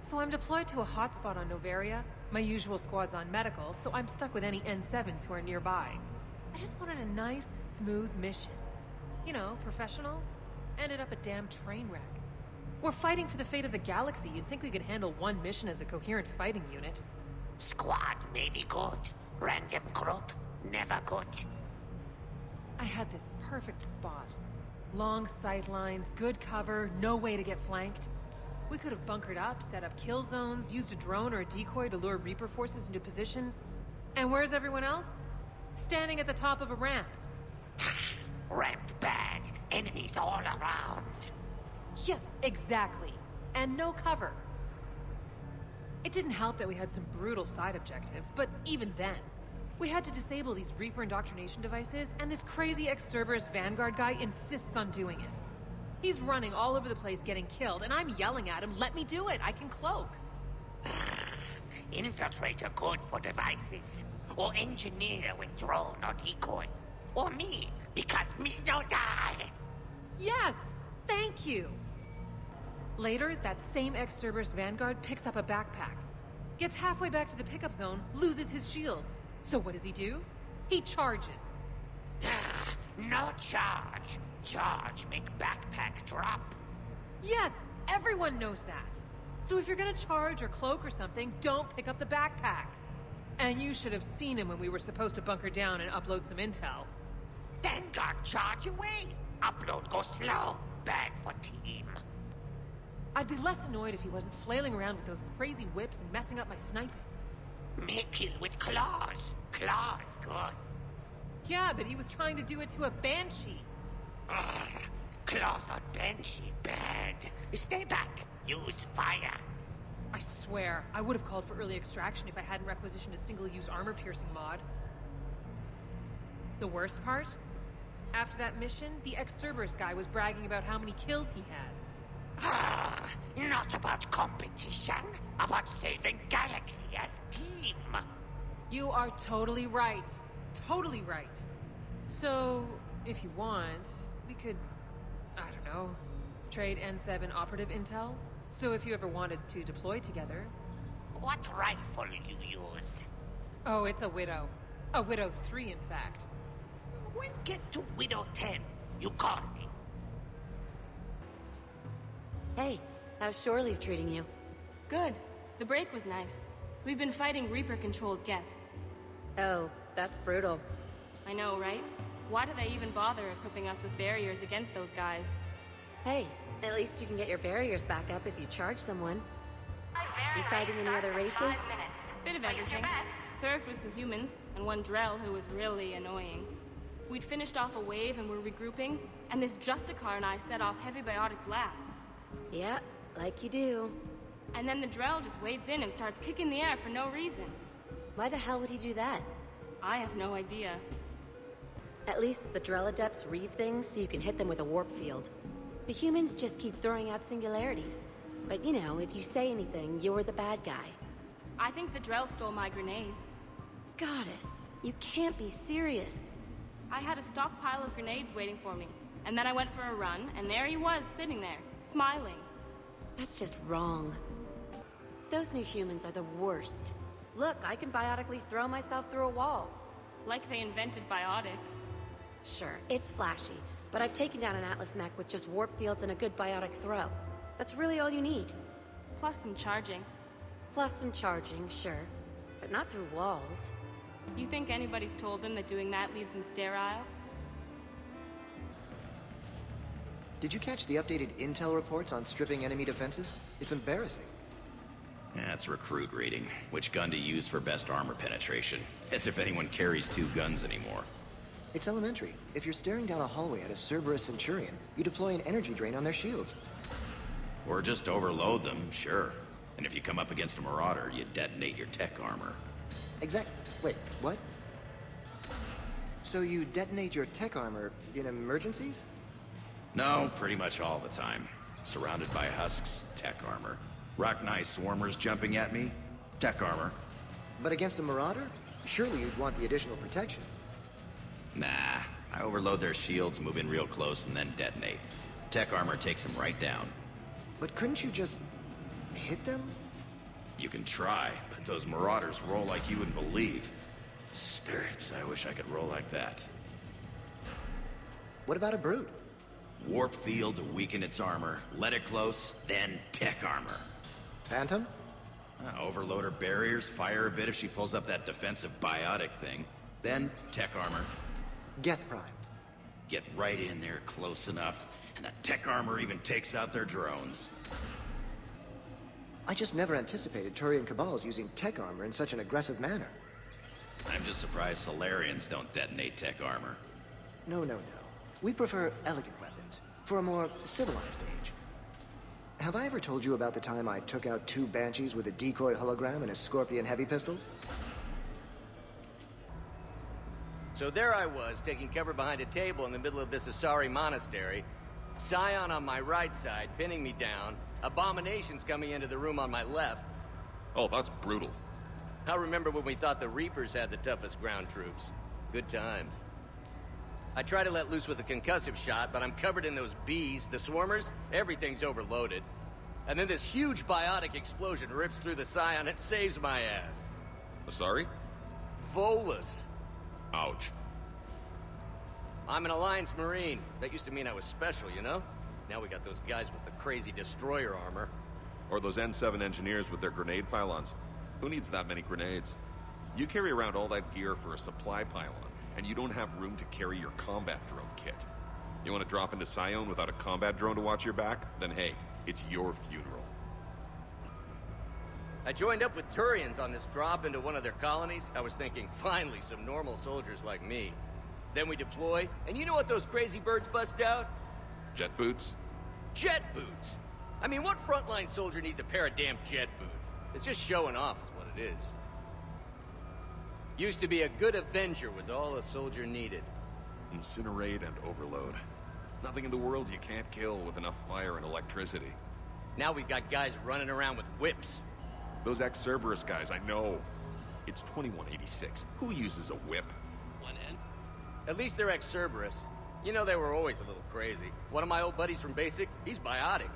So I'm deployed to a hotspot on Novaria. My usual squad's on medical, so I'm stuck with any N7s who are nearby. I just wanted a nice, smooth mission. You know, professional. Ended up a damn train wreck. We're fighting for the fate of the galaxy. You'd think we could handle one mission as a coherent fighting unit. Squad may be good. Random group, never good. I had this perfect spot. Long sight lines, good cover, no way to get flanked. We could have bunkered up, set up kill zones, used a drone or a decoy to lure Reaper forces into position. And where's everyone else? Standing at the top of a ramp. Ramp bad. Enemies all around. Yes, exactly. And no cover. It didn't help that we had some brutal side objectives, but even then, we had to disable these Reaper indoctrination devices, and this crazy ex-Cerberus Vanguard guy insists on doing it. He's running all over the place getting killed, and I'm yelling at him, let me do it, I can cloak. Infiltrator good for devices. Or engineer with drone or decoy. Or me, because me don't die. Yes! Thank you! Later, that same ex-Cerberus Vanguard picks up a backpack. Gets halfway back to the pickup zone, loses his shields. So what does he do? He charges. No charge. Charge make backpack drop. Yes! Everyone knows that. So if you're gonna charge or cloak or something, don't pick up the backpack. And you should have seen him when we were supposed to bunker down and upload some intel. Vanguard charge away. Upload go slow. Bad for team. I'd be less annoyed if he wasn't flailing around with those crazy whips and messing up my sniping. Make kill with claws. Claws good. Yeah, but he was trying to do it to a Banshee. Claws on Banshee bad. Stay back. Use fire. I swear, I would have called for early extraction if I hadn't requisitioned a single-use armor-piercing mod. The worst part? After that mission, the ex-Cerberus guy was bragging about how many kills he had. Not about competition, about saving galaxy as team. You are totally right. Totally right. So, if you want, we could, I don't know, trade N7 operative intel? So if you ever wanted to deploy together. What rifle you use? Oh, it's a Widow. A Widow 3, in fact. When get to Widow 10, you call me. Hey, how's Shore Leave treating you? Good. The break was nice. We've been fighting Reaper-controlled Geth. Oh, that's brutal. I know, right? Why do they even bother equipping us with barriers against those guys? Hey, at least you can get your barriers back up if you charge someone. You fighting any other races? Bit of everything. Served with some humans, and one Drell who was really annoying. We'd finished off a wave and were regrouping, and this Justicar and I set off heavy biotic blasts. Yeah, like you do. And then the Drell just wades in and starts kicking the air for no reason. Why the hell would he do that? I have no idea. At least the Drell Adepts reeve things so you can hit them with a warp field. The humans just keep throwing out singularities. But you know, if you say anything, you're the bad guy. I think the Drell stole my grenades. Goddess, you can't be serious. I had a stockpile of grenades waiting for me. And then I went for a run, and there he was, sitting there, smiling. That's just wrong. Those new humans are the worst. Look, I can biotically throw myself through a wall. Like they invented biotics. Sure, it's flashy, but I've taken down an Atlas mech with just warp fields and a good biotic throw. That's really all you need. Plus some charging. Plus some charging, sure. But not through walls. You think anybody's told them that doing that leaves them sterile? Did you catch the updated intel reports on stripping enemy defenses? It's embarrassing. That's recruit reading. Which gun to use for best armor penetration. As if anyone carries two guns anymore. It's elementary. If you're staring down a hallway at a Cerberus Centurion, you deploy an energy drain on their shields. Or just overload them, sure. And if you come up against a Marauder, you detonate your tech armor. Wait, what? So you detonate your tech armor in emergencies? No, pretty much all the time. Surrounded by husks, tech armor. Rock-Knight swarmers jumping at me, tech armor. But against a Marauder? Surely you'd want the additional protection. Nah, I overload their shields, move in real close, and then detonate. Tech armor takes them right down. But couldn't you just hit them? You can try, but those marauders roll like you wouldn't believe. Spirits, I wish I could roll like that. What about a brute? Warp field to weaken its armor, let it close, then tech armor. Phantom? Overload her barriers, fire a bit if she pulls up that defensive biotic thing. Then tech armor. Geth primed. Get right in there close enough, and the tech armor even takes out their drones. I just never anticipated Turian Cabals using tech armor in such an aggressive manner. I'm just surprised Salarians don't detonate tech armor. No. We prefer elegant weapons, for a more civilized age. Have I ever told you about the time I took out 2 Banshees with a decoy hologram and a Scorpion heavy pistol? So there I was, taking cover behind a table in the middle of this Asari monastery. Scion on my right side, pinning me down. Abominations coming into the room on my left. Oh, that's brutal. I remember when we thought the Reapers had the toughest ground troops. Good times. I try to let loose with a concussive shot, but I'm covered in those bees, the swarmers, everything's overloaded. And then this huge biotic explosion rips through the Scion and saves my ass. Asari? Volus. Ouch. I'm an Alliance Marine. That used to mean I was special, you know? Now we got those guys with the crazy destroyer armor. Or those N7 engineers with their grenade pylons. Who needs that many grenades? You carry around all that gear for a supply pylon, and you don't have room to carry your combat drone kit. You want to drop into Scion without a combat drone to watch your back? Then hey, it's your funeral. I joined up with Turians on this drop into one of their colonies. I was thinking, finally, some normal soldiers like me. Then we deploy, and you know what those crazy birds bust out? Jet boots? Jet boots! I mean, what frontline soldier needs a pair of damn jet boots? It's just showing off is what it is. Used to be a good Avenger was all a soldier needed. Incinerate and overload. Nothing in the world you can't kill with enough fire and electricity. Now we've got guys running around with whips. Those ex-Cerberus guys, I know. It's 2186. Who uses a whip? At least they're ex-Cerberus. You know, they were always a little crazy. One of my old buddies from Basic, he's biotic.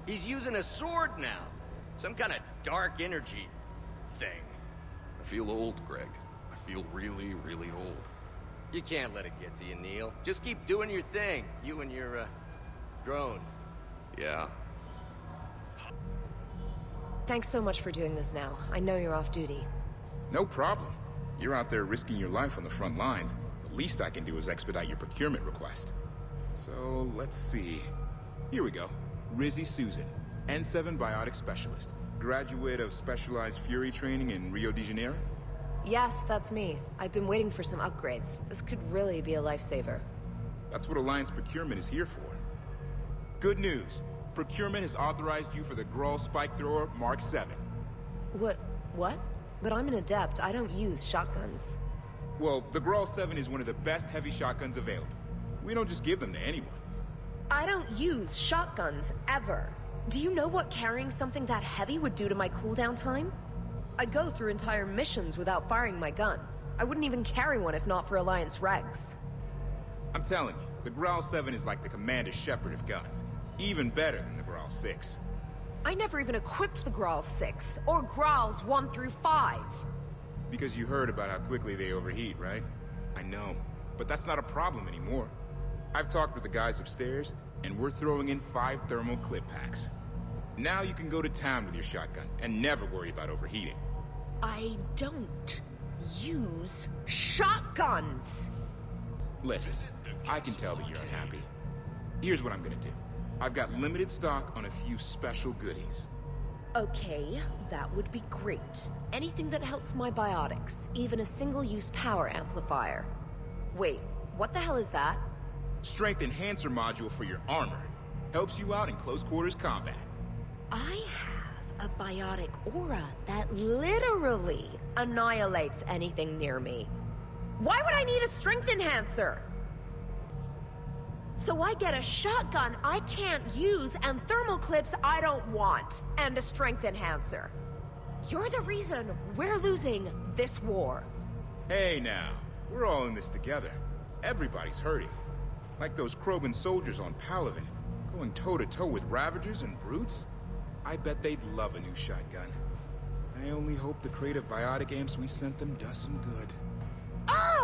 He's using a sword now. Some kind of dark energy thing. I feel old, Greg. I feel really, really old. You can't let it get to you, Neil. Just keep doing your thing. You and your, drone. Yeah. Thanks so much for doing this now. I know you're off duty. No problem. You're out there risking your life on the front lines. The least I can do is expedite your procurement request. So, let's see. Here we go. Rizzy Susan, N7 Biotic Specialist. Graduate of Specialized Fury training in Rio de Janeiro? Yes, that's me. I've been waiting for some upgrades. This could really be a lifesaver. That's what Alliance Procurement is here for. Good news. Procurement has authorized you for the Grawl Spike Thrower Mark 7. What? But I'm an adept. I don't use shotguns. Well, the Grawl 7 is one of the best heavy shotguns available. We don't just give them to anyone. I don't use shotguns, ever. Do you know what carrying something that heavy would do to my cooldown time? I go through entire missions without firing my gun. I wouldn't even carry one if not for Alliance regs. I'm telling you, the Grawl 7 is like the Commander Shepard of guns. Even better than the Grawl 6. I never even equipped the Grawl 6, or Growls 1 through 5. Because you heard about how quickly they overheat, right? I know, but that's not a problem anymore. I've talked with the guys upstairs, and we're throwing in 5 thermal clip packs. Now you can go to town with your shotgun, and never worry about overheating. I don't use shotguns! Listen, I can tell that you're unhappy. Here's what I'm gonna do. I've got limited stock on a few special goodies. Okay, that would be great. Anything that helps my biotics, even a single-use power amplifier. Wait, what the hell is that? Strength enhancer module for your armor. Helps you out in close quarters combat. I have a biotic aura that literally annihilates anything near me. Why would I need a strength enhancer? So I get a shotgun I can't use and thermal clips I don't want, and a strength enhancer. You're the reason we're losing this war. Hey now, we're all in this together. Everybody's hurting. Like those Krogan soldiers on Palaven, going toe-to-toe with Ravagers and Brutes. I bet they'd love a new shotgun. I only hope the crate of biotic amps we sent them does some good. Ah!